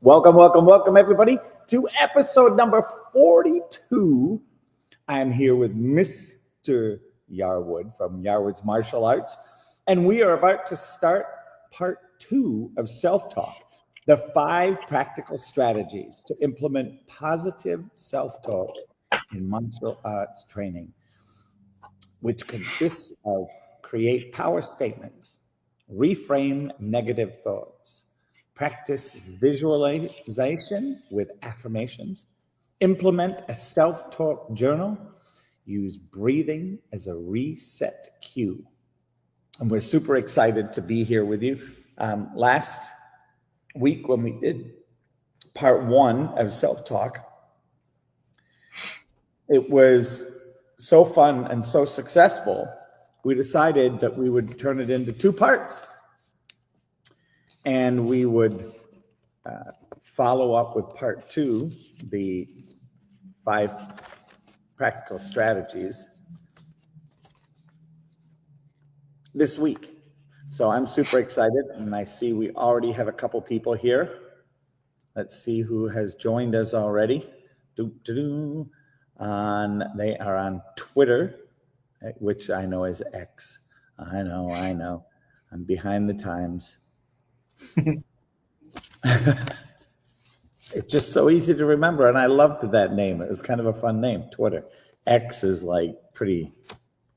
Welcome, everybody, to episode number 42. I'm here with Mr. Yarwood from Yarwood's Martial Arts, and we are about to start part 2 of Self-Talk, the 5 practical strategies to implement positive self-talk in martial arts training, which consists of create power statements, reframe negative thoughts, practice visualization with affirmations, implement a self-talk journal, use breathing as a reset cue. And we're super excited to be here with you. Last week when we did part 1 of self-talk, it was so fun and so successful, we decided that we would turn it into 2 parts. And we would follow up with part 2, the 5 practical strategies, this week. So I'm super excited, and I see we already have a couple people here. Let's see who has joined us already. They are on Twitter, which I know is X. I know. I'm behind the times. It's just so easy to remember, and I loved that name. It was kind of a fun name, Twitter. X is like pretty,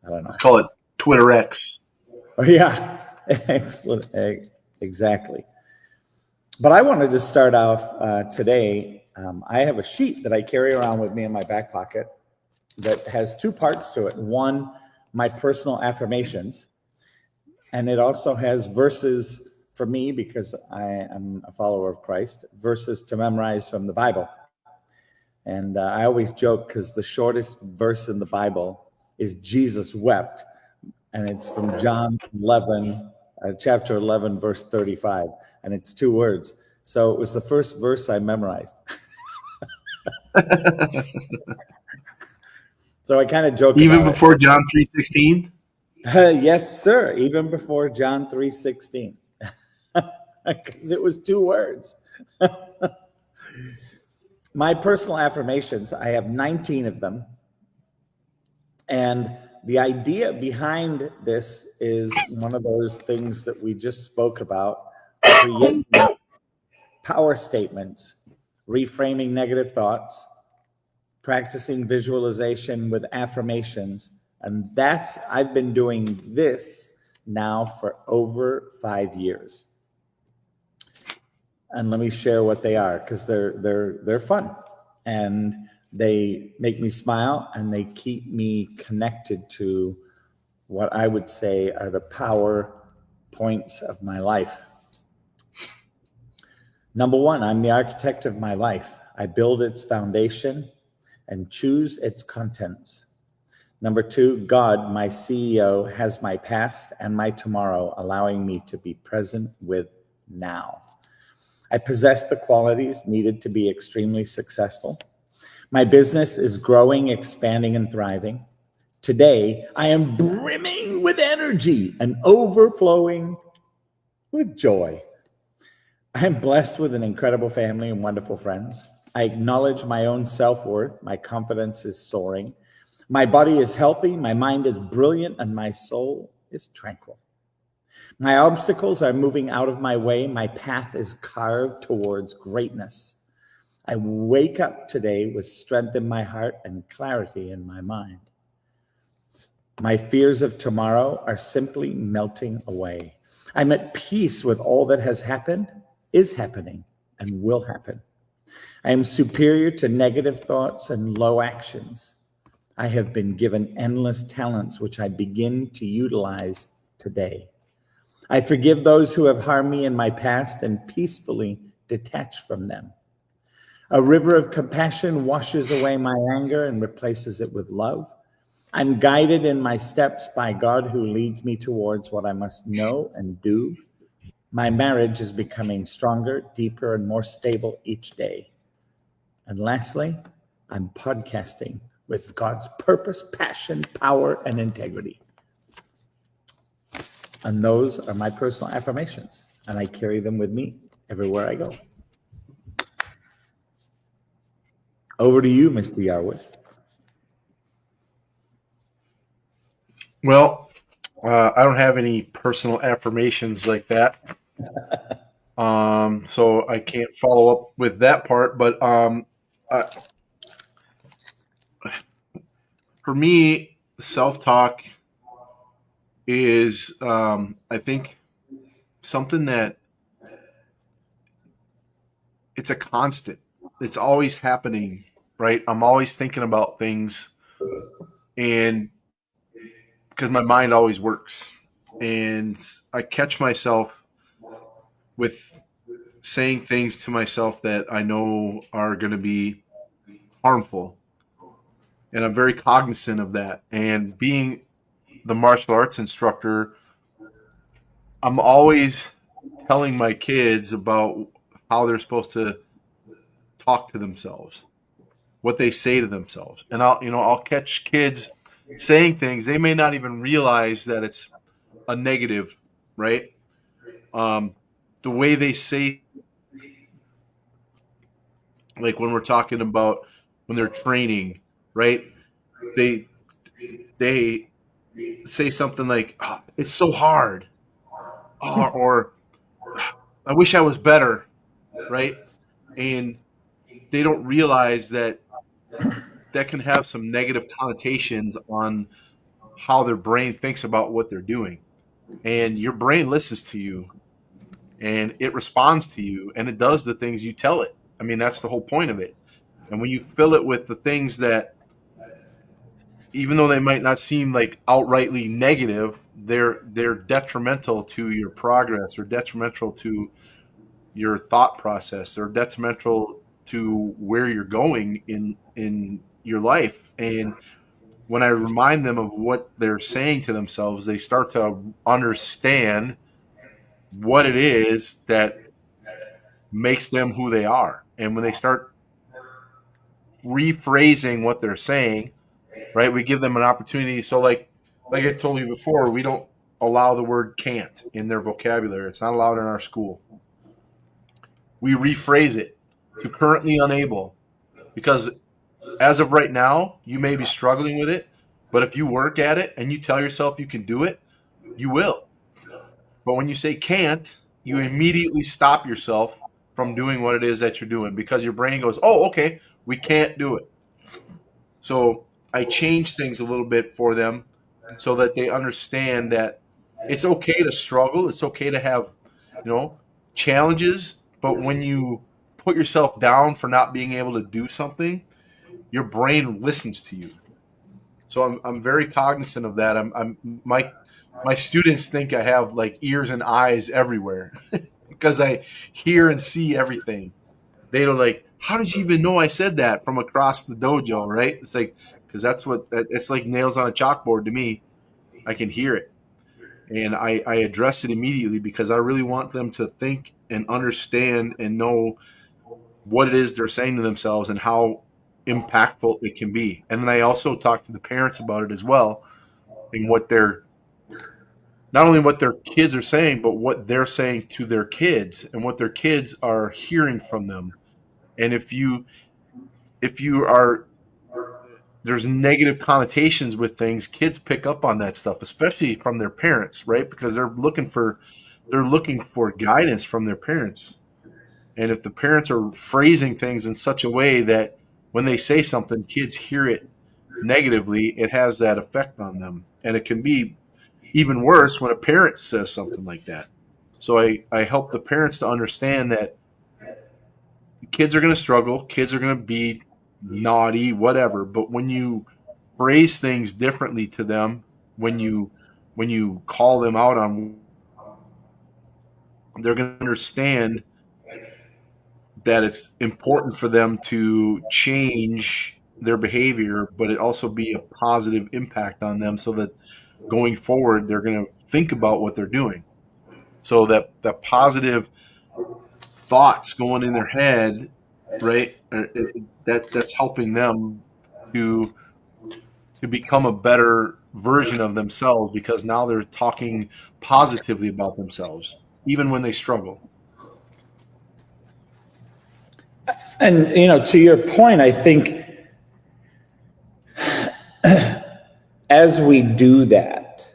I don't know. I call it Twitter X. Oh, yeah, excellent, exactly. But I wanted to start off today. I have a sheet that I carry around with me in my back pocket that has 2 parts to it. One, my personal affirmations, and it also has verses for me, because I am a follower of Christ, verses to memorize from the Bible. And I always joke because the shortest verse in the Bible is Jesus wept, and it's from John 11, chapter 11, verse 35, and it's 2 words. So it was the first verse I memorized. So I kind of joke even about before John 3:16? Yes, sir. Even before John 3:16. Because it was 2 words. My personal affirmations, I have 19 of them. And the idea behind this is one of those things that we just spoke about, creating power statements, reframing negative thoughts, practicing visualization with affirmations. And I've been doing this now for over 5 years. And let me share what they are, because they're fun, and they make me smile, and they keep me connected to what I would say are the power points of my life. Number 1, I'm the architect of my life. I build its foundation and choose its contents. Number 2, God, my CEO, has my past and my tomorrow, allowing me to be present with now. I possess the qualities needed to be extremely successful. My business is growing, expanding, and thriving. Today, I am brimming with energy and overflowing with joy. I am blessed with an incredible family and wonderful friends. I acknowledge my own self-worth. My confidence is soaring. My body is healthy. My mind is brilliant, and my soul is tranquil. My obstacles are moving out of my way. My path is carved towards greatness. I wake up today with strength in my heart and clarity in my mind. My fears of tomorrow are simply melting away. I'm at peace with all that has happened, is happening, and will happen. I am superior to negative thoughts and low actions. I have been given endless talents, which I begin to utilize today. I forgive those who have harmed me in my past and peacefully detach from them. A river of compassion washes away my anger and replaces it with love. I'm guided in my steps by God, who leads me towards what I must know and do. My marriage is becoming stronger, deeper, and more stable each day. And lastly, I'm podcasting with God's purpose, passion, power, and integrity. And those are my personal affirmations, and I carry them with me everywhere I go. Over to you, Mr. Yarwood. Well, I don't have any personal affirmations like that. So I can't follow up with that part. But for me, self-talk is, I think, something that it's a constant. It's always happening, right? I'm always thinking about things, and because my mind always works, and I catch myself with saying things to myself that I know are going to be harmful, and I'm very cognizant of that. And being the martial arts instructor, I'm always telling my kids about how they're supposed to talk to themselves, what they say to themselves. And I'll catch kids saying things they may not even realize that it's a negative, right? The way they say, like when we're talking about when they're training, right? They they say something like, "Oh, it's so hard," or "I wish I was better," right? And they don't realize that that can have some negative connotations on how their brain thinks about what they're doing. And your brain listens to you, and it responds to you, and it does the things you tell it. I mean, that's the whole point of it. And when you fill it with the things that, even though they might not seem like outrightly negative, they're detrimental to your progress, or detrimental to your thought process, or detrimental to where you're going in your life. And when I remind them of what they're saying to themselves, they start to understand what it is that makes them who they are. And when they start rephrasing what they're saying, right, we give them an opportunity. So like I told you before, we don't allow the word can't in their vocabulary. It's not allowed in our school. We rephrase it to currently unable, because as of right now, you may be struggling with it, but if you work at it and you tell yourself you can do it, you will. But when you say can't, you immediately stop yourself from doing what it is that you're doing, because your brain goes, oh, okay, we can't do it. So I change things a little bit for them so that they understand that it's okay to struggle. It's okay to have, challenges. But when you put yourself down for not being able to do something, your brain listens to you. So I'm very cognizant of that. My students think I have like ears and eyes everywhere because I hear and see everything. They don't like, how did you even know I said that from across the dojo, right? It's like, because it's like nails on a chalkboard to me. I can hear it. And I address it immediately because I really want them to think and understand and know what it is they're saying to themselves and how impactful it can be. And then I also talk to the parents about it as well, and not only what their kids are saying, but what they're saying to their kids and what their kids are hearing from them. And if you are, there's negative connotations with things, kids pick up on that stuff, especially from their parents, right? Because they're looking for guidance from their parents. And if the parents are phrasing things in such a way that when they say something, kids hear it negatively, it has that effect on them. And it can be even worse when a parent says something like that. So I help the parents to understand that kids are going to struggle, kids are going to be naughty, whatever. But when you phrase things differently to them, when you call them out on, they're going to understand that it's important for them to change their behavior, but it also be a positive impact on them, so that going forward they're going to think about what they're doing. So that positive thoughts going in their head, right? That's helping them to become a better version of themselves, because now they're talking positively about themselves, even when they struggle. And, to your point, I think as we do that,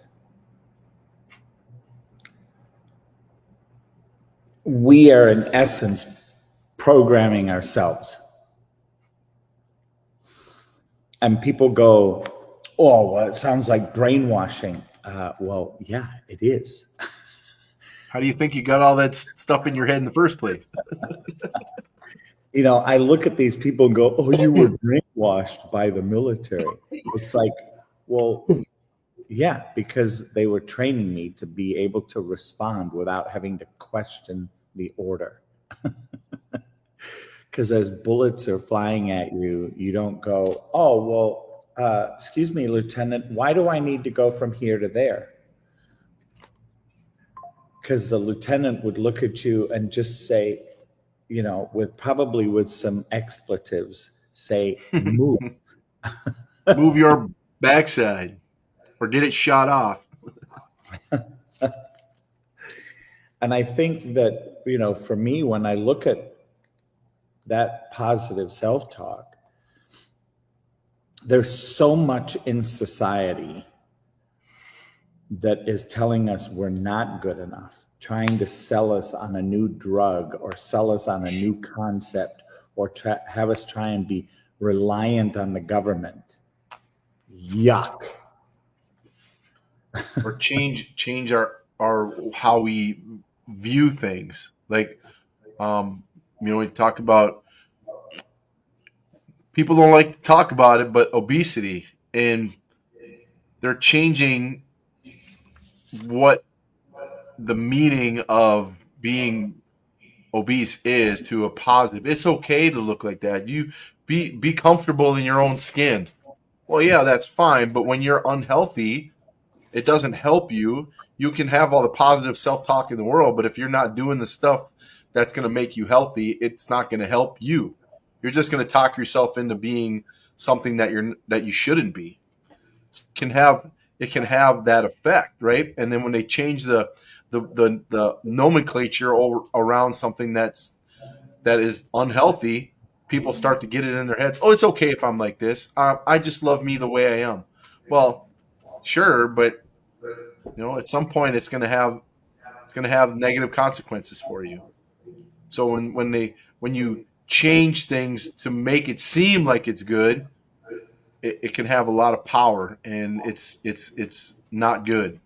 we are in essence programming ourselves. And people go, oh, well, it sounds like brainwashing. Well, yeah, it is. How do you think you got all that stuff in your head in the first place? I look at these people and go, oh, you were brainwashed by the military. It's like, well, yeah, because they were training me to be able to respond without having to question the order. Because as bullets are flying at you, you don't go, oh, well, excuse me, Lieutenant, why do I need to go from here to there? Because the lieutenant would look at you and just say, with some expletives, say, move. Move your backside or get it shot off. And I think that, for me, when I look at that positive self-talk, there's so much in society that is telling us we're not good enough, trying to sell us on a new drug or sell us on a new concept or have us try and be reliant on the government. Yuck. Or change our how we view things. Like, we talk about, people don't like to talk about it, but obesity, and they're changing what the meaning of being obese is to a positive. It's okay to look like that. You be comfortable in your own skin. Well, yeah, that's fine, but when you're unhealthy, it doesn't help you. You can have all the positive self-talk in the world, but if you're not doing the stuff that's going to make you healthy, it's not going to help you. You're just going to talk yourself into being something that you shouldn't be. It can have that effect, right? And then when they change the nomenclature around something that is unhealthy, people start to get it in their heads. Oh, it's okay if I'm like this. I just love me the way I am. Well, sure, but at some point it's going to have negative consequences for you. So when you change things to make it seem like it's good, it can have a lot of power, and it's not good.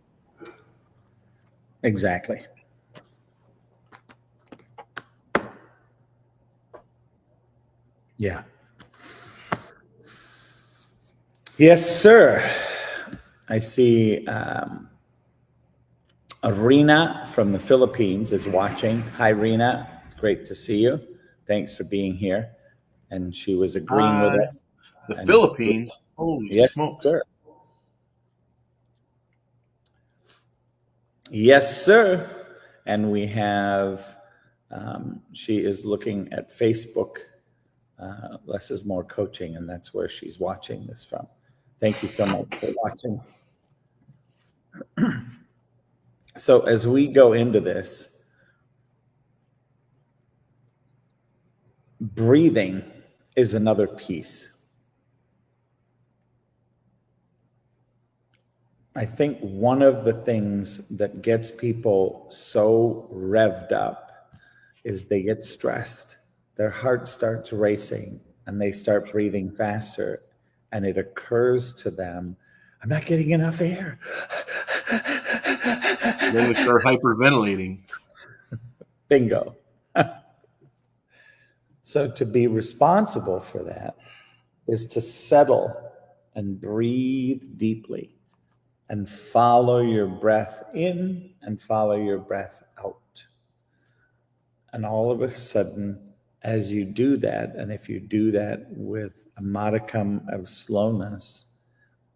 Exactly. Yeah. Yes, sir. I see Rena from the Philippines is watching. Hi, Rena. It's great to see you. Thanks for being here. And she was agreeing with us. The And Philippines, holy yes, smokes. sir. Yes, sir. And we have, she is looking at Facebook. Less is more coaching, and that's where she's watching this from. Thank you so much for watching. So as we go into this, breathing is another piece. I think one of the things that gets people so revved up is they get stressed. Their heart starts racing and they start breathing faster. And it occurs to them, I'm not getting enough air. Then they start hyperventilating. Bingo. So to be responsible for that is to settle and breathe deeply and follow your breath in and follow your breath out. And all of a sudden, as you do that, and if you do that with a modicum of slowness,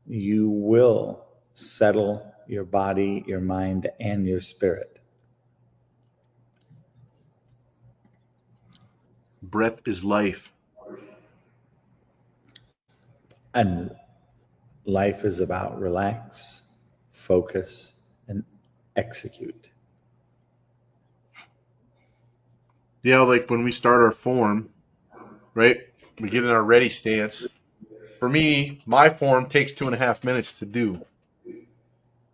you will settle your body, your mind, and your spirit. Breath is life. And life is about relax, focus, and execute. Yeah, like when we start our form, right? We get in our ready stance. For me, my form takes 2.5 minutes to do.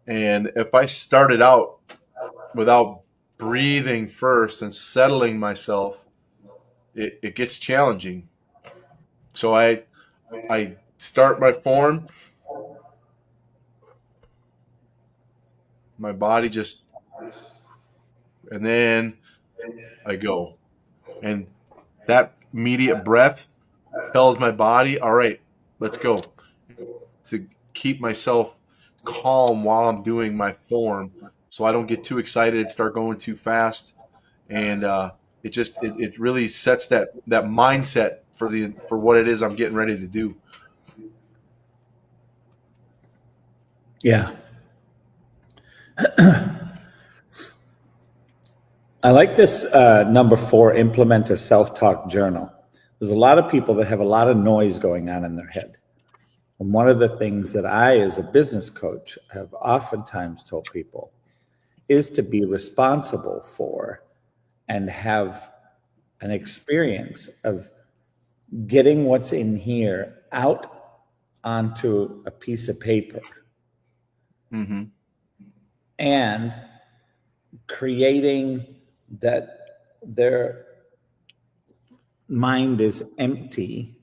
And if I started out without breathing first and settling myself, it gets challenging. So I start my form, my body just, and then I go. And that immediate breath tells my body, all right, let's go. To keep myself calm while I'm doing my form so I don't get too excited, start going too fast. And it really sets that mindset for what it is I'm getting ready to do. Yeah. I like this number 4, implement a self-talk journal. There's a lot of people that have a lot of noise going on in their head. And one of the things that I, as a business coach, have oftentimes told people is to be responsible for and have an experience of getting what's in here out onto a piece of paper Mm-hmm. and creating that their mind is empty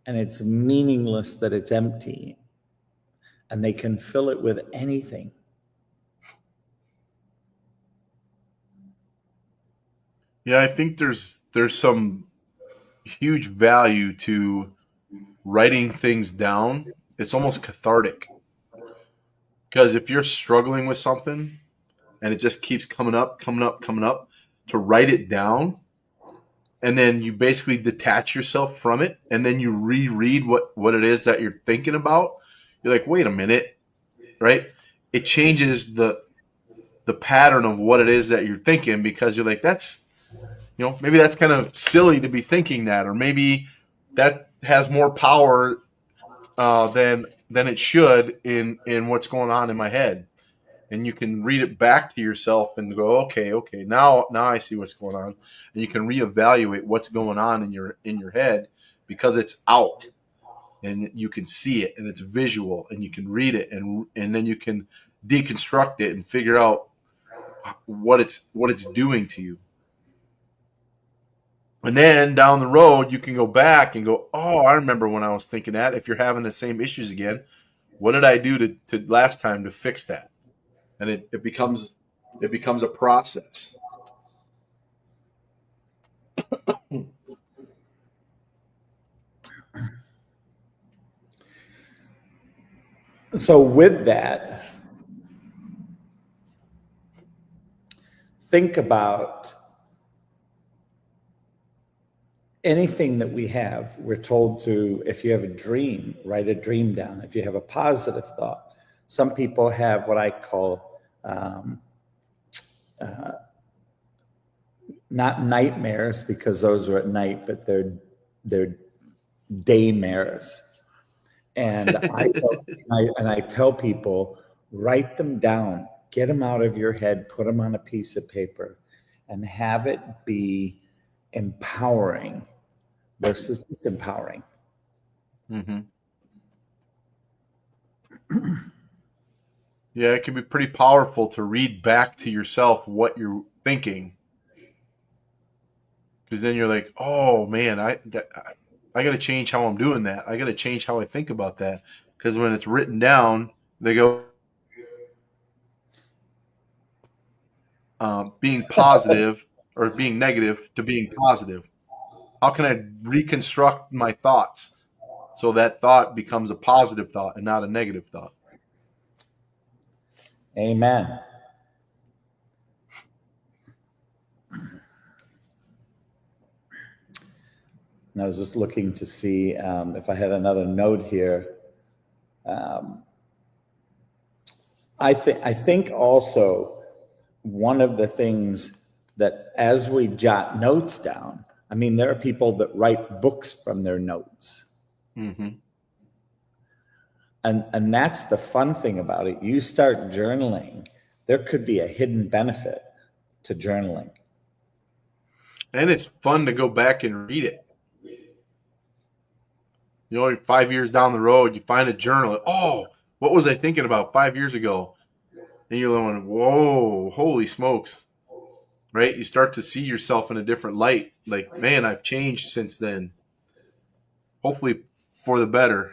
and it's meaningless that it's empty and they can fill it with anything. Yeah, I think there's some huge value to writing things down. It's almost cathartic. Because if you're struggling with something and it just keeps coming up, to write it down, and then you basically detach yourself from it, and then you reread what it is that you're thinking about, you're like, wait a minute, right? It changes the pattern of what it is that you're thinking, because you're like, that's, maybe that's kind of silly to be thinking that, or maybe that has more power than it should in what's going on in my head. And you can read it back to yourself and go, okay, now I see what's going on, and you can reevaluate what's going on in your head, because it's out and you can see it and it's visual and you can read it, and then you can deconstruct it and figure out what it's doing to you. And then down the road, you can go back and go, oh, I remember when I was thinking that. If you're having the same issues again, what did I do to last time to fix that? And it becomes a process. So with that, think about anything that we have. We're told to, if you have a dream, write a dream down. If you have a positive thought, some people have what I call not nightmares, because those are at night, but they're daymares. And I tell people, write them down, get them out of your head, put them on a piece of paper, and have it be empowering versus disempowering. Mm-hmm. Yeah, it can be pretty powerful to read back to yourself what you're thinking, because then you're like, oh man, I got to change how I'm doing that. I got to change how I think about that, because when it's written down, they go being positive or being negative to being positive. How can I reconstruct my thoughts so that thought becomes a positive thought and not a negative thought? Amen. And I was just looking to see if I had another note here. I think also one of the things that, as we jot notes down, I mean, there are people that write books from their notes. Mm-hmm. And that's the fun thing about it. You start journaling, there could be a hidden benefit to journaling. And it's fun to go back and read it. You know, 5 years down the road, you find a journal. Oh, what was I thinking about 5 years ago? And you're going, whoa, holy smokes, right? You start to see yourself in a different light. Like, man, I've changed since then. Hopefully for the better.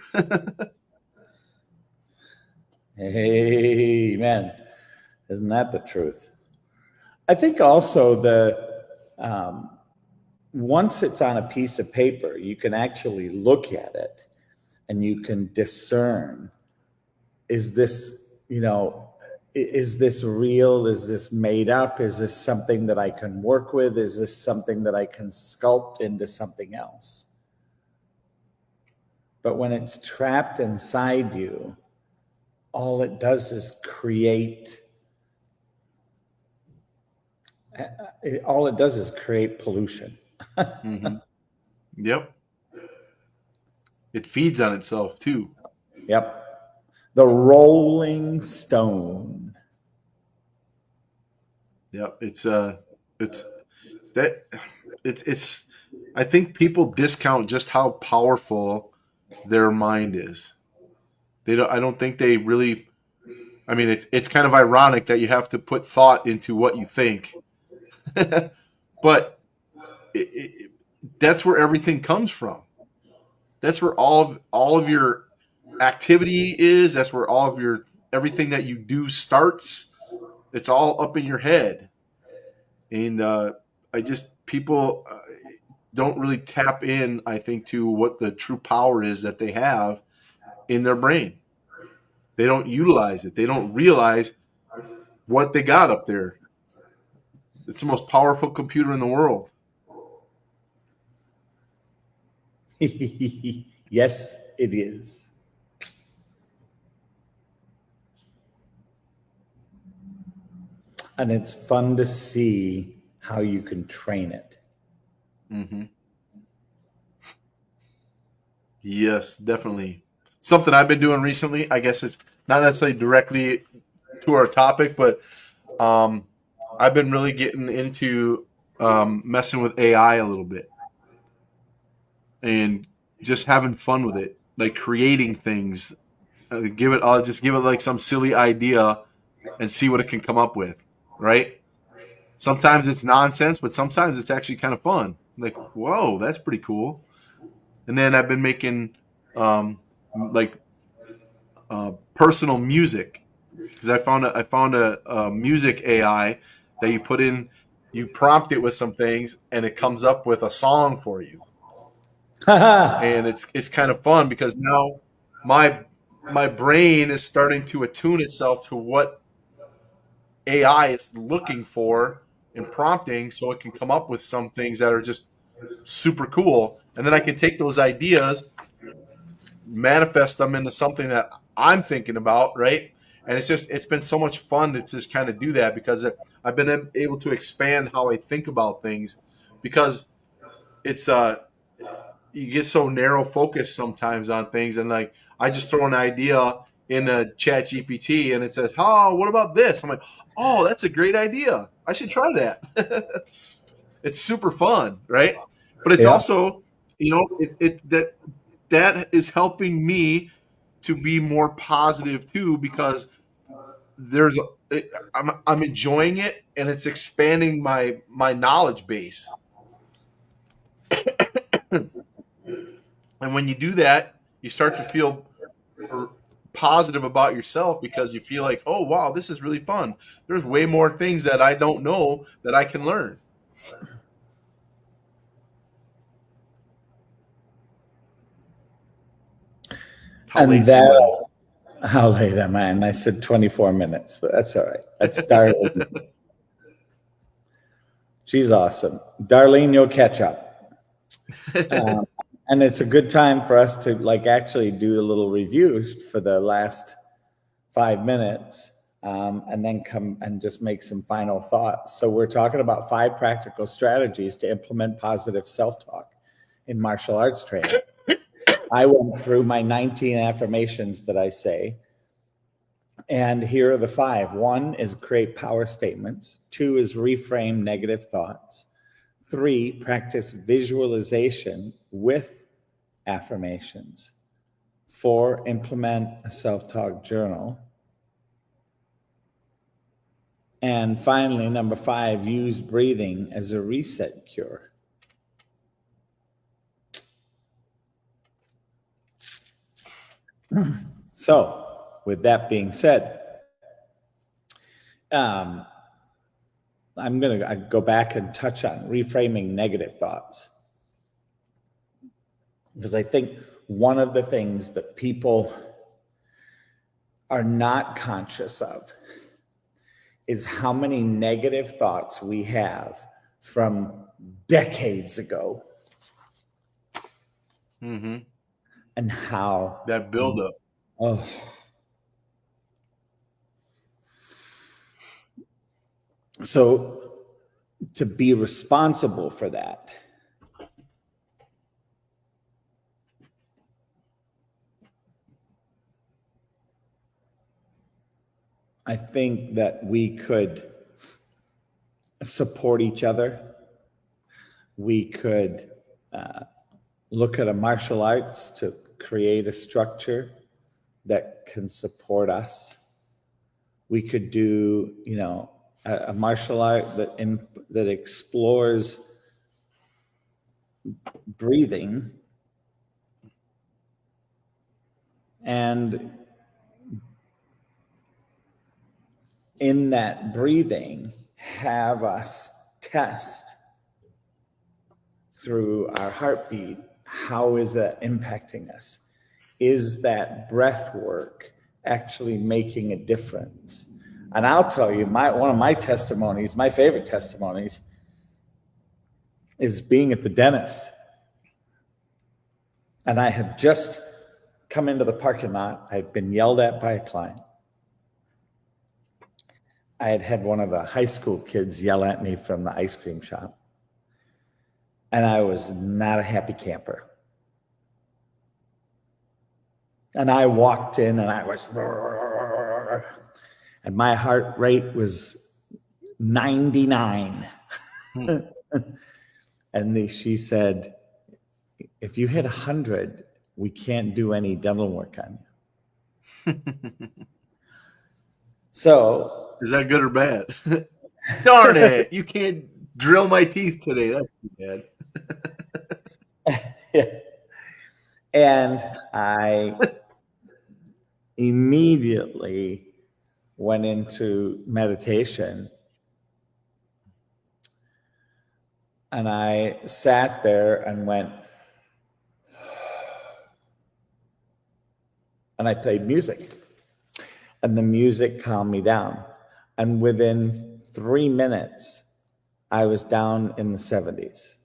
Amen. Isn't that the truth? I think also once it's on a piece of paper, you can actually look at it and you can discern, is this, is this real? Is this made up? Is this something that I can work with? Is this something that I can sculpt into something else? But when it's trapped inside you, all it does is create pollution. Mm-hmm. Yep. It feeds on itself too. Yep. The rolling stone. Yep. It's I think people discount just how powerful their mind is. I don't think they really, I mean, it's kind of ironic that you have to put thought into what you think. But that's where everything comes from. That's where all of your activity is. That's where all of your everything that you do starts. It's all up in your head, and people don't really tap in, I think, to what the true power is that they have in their brain. They don't utilize it. They don't realize what they got up there. It's the most powerful computer in the world. Yes, it is. And it's fun to see how you can train it. Mm-hmm. Yes, definitely. Something I've been doing recently, I guess it's not necessarily directly to our topic, but I've been really getting into messing with AI a little bit and just having fun with it, like creating things. I'll just give it like some silly idea and see what it can come up with, right? Sometimes it's nonsense, but sometimes it's actually kind of fun. Like, whoa, that's pretty cool. And then I've been making like personal music because I found a music AI that you put in, you prompt it with some things, and it comes up with a song for you. And it's kind of fun because now my brain is starting to attune itself to what AI is looking for and prompting, so it can come up with some things that are just super cool. And then I can take those ideas, manifest them into something that I'm thinking about, right? And it's been so much fun to just kind of do that because I've been able to expand how I think about things because it's you get so narrow focused sometimes on things, and like I just throw an idea in a chat GPT and it says, oh, what about this? I'm like, oh, that's a great idea. I should try that. It's super fun, right? But it's also, that is helping me to be more positive too because I'm enjoying it and it's expanding my knowledge base. And when you do that, you start to feel positive about yourself because you feel like, oh wow, this is really fun. There's way more things that I don't know that I can learn. How late am I? And I said 24 minutes, but that's all right. That's Darlene. She's awesome. Darlene, you'll catch up. And it's a good time for us to actually do a little review for the last 5 minutes and then come and just make some final thoughts. So we're talking about 5 practical strategies to implement positive self-talk in martial arts training. I went through my 19 affirmations that I say, and here are the 5. 1 is create power statements. 2 is reframe negative thoughts. 3, practice visualization with affirmations. 4, implement a self-talk journal. And finally, number 5, use breathing as a reset cure. So, with that being said, I'm going to go back and touch on reframing negative thoughts. Because I think one of the things that people are not conscious of is how many negative thoughts we have from decades ago. Mm-hmm. And how that buildup. Oh. So to be responsible for that, I think that we could support each other. We could look at a martial arts to create a structure that can support us. We could do, a martial art that explores breathing, and in that breathing have us test through our heartbeat, how is that impacting us? Is that breath work actually making a difference? And I'll tell you, one of my testimonies, my favorite testimonies, is being at the dentist. And I had just come into the parking lot. I'd been yelled at by a client. I had had one of the high school kids yell at me from the ice cream shop. And I was not a happy camper. And I walked in and I was, and my heart rate was 99. And she said, if you hit 100, we can't do any dental work on you. So. Is that good or bad? Darn it. You can't drill my teeth today. That's too bad. Yeah. And I immediately went into meditation, and I sat there and went, and I played music, and the music calmed me down. And within 3 minutes, I was down in the 70s.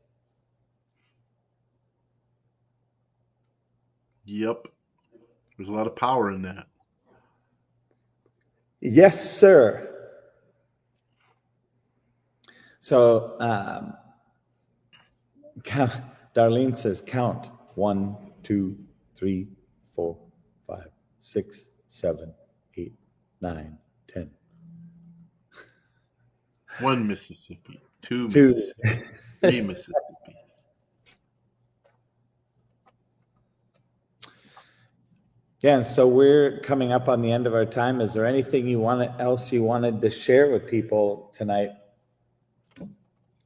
Yep. There's a lot of power in that. Yes, sir. So, Darlene says, count 1, 2, 3, 4, 5, 6, 7, 8, 9, 10. 1 Mississippi, 2 Mississippi, 3 Mississippi. Yeah, so we're coming up on the end of our time. Is there anything else you wanted to share with people tonight,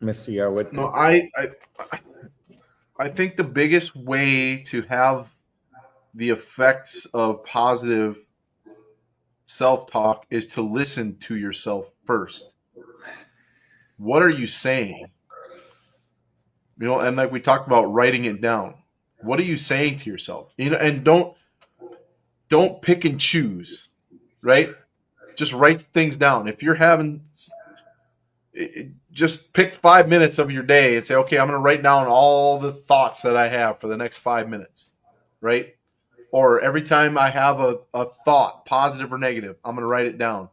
Mr. Yarwood? No, I think the biggest way to have the effects of positive self-talk is to listen to yourself first. What are you saying? And like we talked about, writing it down. What are you saying to yourself? And don't pick and choose, right? Just write things down. If you're having, just pick 5 minutes of your day and say, okay, I'm going to write down all the thoughts that I have for the next 5 minutes, right? Or every time I have a thought, positive or negative, I'm going to write it down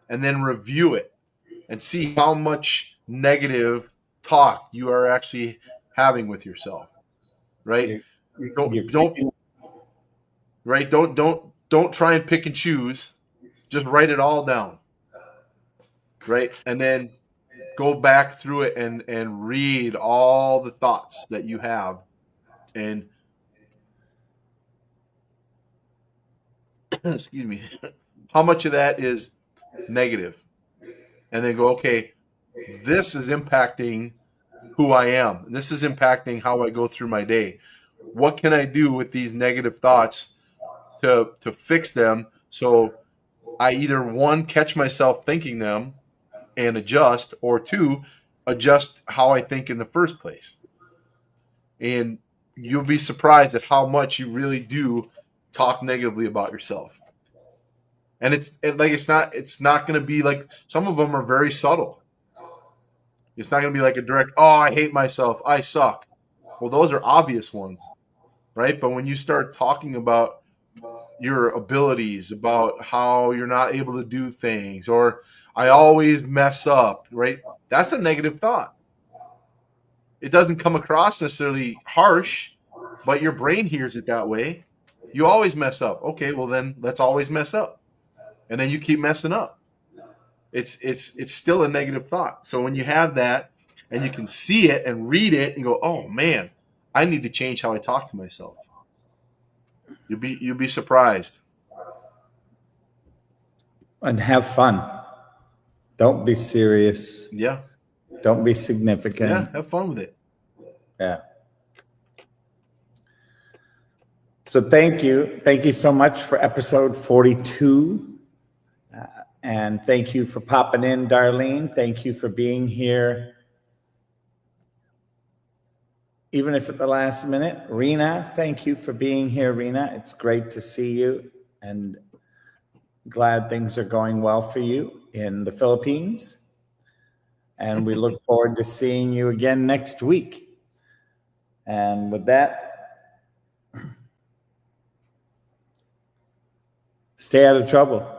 and then review it and see how much negative talk you are actually having with yourself, right? Don't try and pick and choose. Just write it all down, right? And then go back through it and read all the thoughts that you have, and excuse me, how much of that is negative? And then go, okay, this is impacting who I am. This is impacting how I go through my day. What can I do with these negative thoughts to fix them? So I either, one, catch myself thinking them and adjust, or two, adjust how I think in the first place. And you'll be surprised at how much you really do talk negatively about yourself. And it's not going to be like, some of them are very subtle. It's not going to be like a direct, oh, I hate myself, I suck. Well, those are obvious ones, right? But when you start talking about your abilities, about how you're not able to do things, or I always mess up, right? That's a negative thought. It doesn't come across necessarily harsh, but your brain hears it that way. You always mess up. Okay, well then let's always mess up. And then you keep messing up. It's still a negative thought. So when you have that and you can see it and read it and go, "Oh man, I need to change how I talk to myself." You'll be surprised. And have fun. Don't be serious. Yeah. Don't be significant. Yeah, have fun with it. Yeah. So thank you. Thank you so much for episode 42. And thank you for popping in, Darlene. Thank you for being here, even if at the last minute. Rena, thank you for being here, Rena. It's great to see you, and glad things are going well for you in the Philippines. And we look forward to seeing you again next week. And with that, stay out of trouble.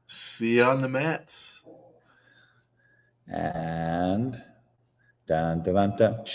See you on the mats. And dun dun dun dun.